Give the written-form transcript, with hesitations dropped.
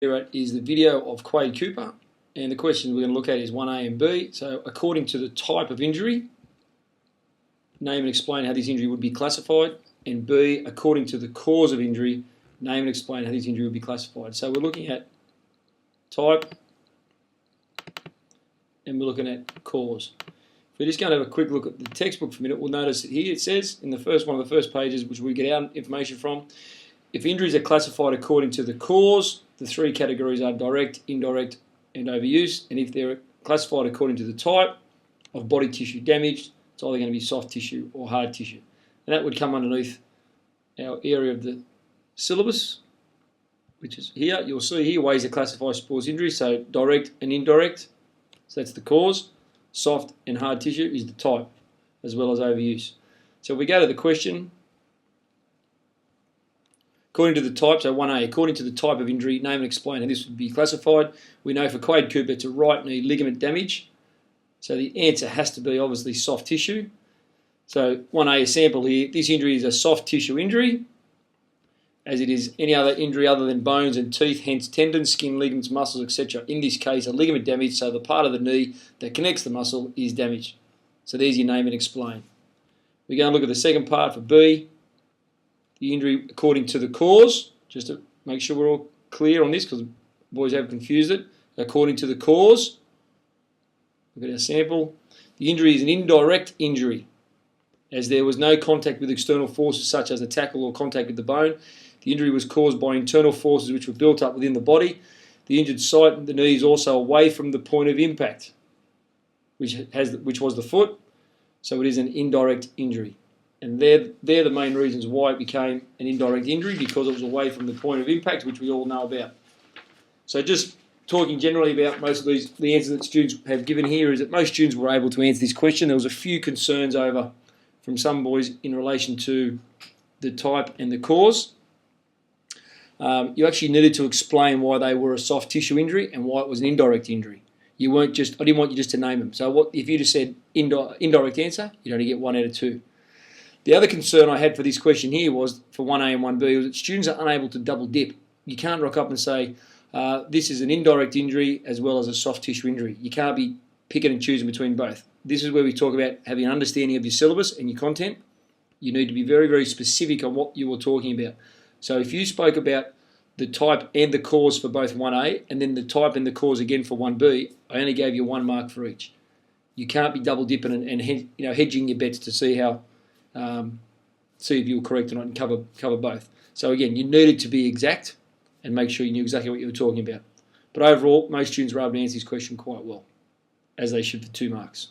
Here is the video of Quade Cooper, and the question we're going to look at is 1A and B. So according to the type of injury, name and explain how this injury would be classified, and B, according to the cause of injury, name and explain how this injury would be classified. So we're looking at type and we're looking at cause. If we're just going to have a quick look at the textbook for a minute, we'll notice that here it says in the first one of the first pages, which we get our information from, if injuries are classified according to the cause, the three categories are direct, indirect, and overuse. And if they're classified according to the type of body tissue damaged, it's either going to be soft tissue or hard tissue. And that would come underneath our area of the syllabus, which is here. You'll see here ways to classify sports injuries. So direct and indirect, so that's the cause. Soft and hard tissue is the type, as well as overuse. So if we go to the question, according to the type, so 1A, according to the type of injury, name and explain how this would be classified. We know for Quade Cooper it's a right knee ligament damage. So the answer has to be obviously soft tissue. So 1A, a sample here, this injury is a soft tissue injury, as it is any other injury other than bones and teeth, hence tendons, skin, ligaments, muscles, etc. In this case, a ligament damage, so the part of the knee that connects the muscle is damaged. So there's your name and explain. We're going to look at the second part for B. The injury according to the cause, just to make sure we're all clear on this because boys have confused it. According to the cause, look at our sample. The injury is an indirect injury, as there was no contact with external forces such as a tackle or contact with the bone. The injury was caused by internal forces which were built up within the body. The injured site of the knee is also away from the point of impact, which was the foot, so it is an indirect injury. And they're the main reasons why it became an indirect injury, because it was away from the point of impact, which we all know about. So just talking generally about most of the answers that students have given here is that most students were able to answer this question. There was a few concerns over from some boys in relation to the type and the cause. You actually needed to explain why they were a soft tissue injury and why it was an indirect injury. I didn't want you just to name them. So if you just said indirect answer, you'd only get 1 out of 2. The other concern I had for this question here was, for 1A and 1B, was that students are unable to double dip. You can't rock up and say, this is an indirect injury as well as a soft tissue injury. You can't be picking and choosing between both. This is where we talk about having an understanding of your syllabus and your content. You need to be very, very specific on what you were talking about. So if you spoke about the type and the cause for both 1A and then the type and the cause again for 1B, I only gave you 1 mark for each. You can't be double dipping and hedging your bets to see if you were correct or not and cover both. So again, you needed to be exact and make sure you knew exactly what you were talking about. But overall, most students were able to answer this question quite well, as they should for 2 marks.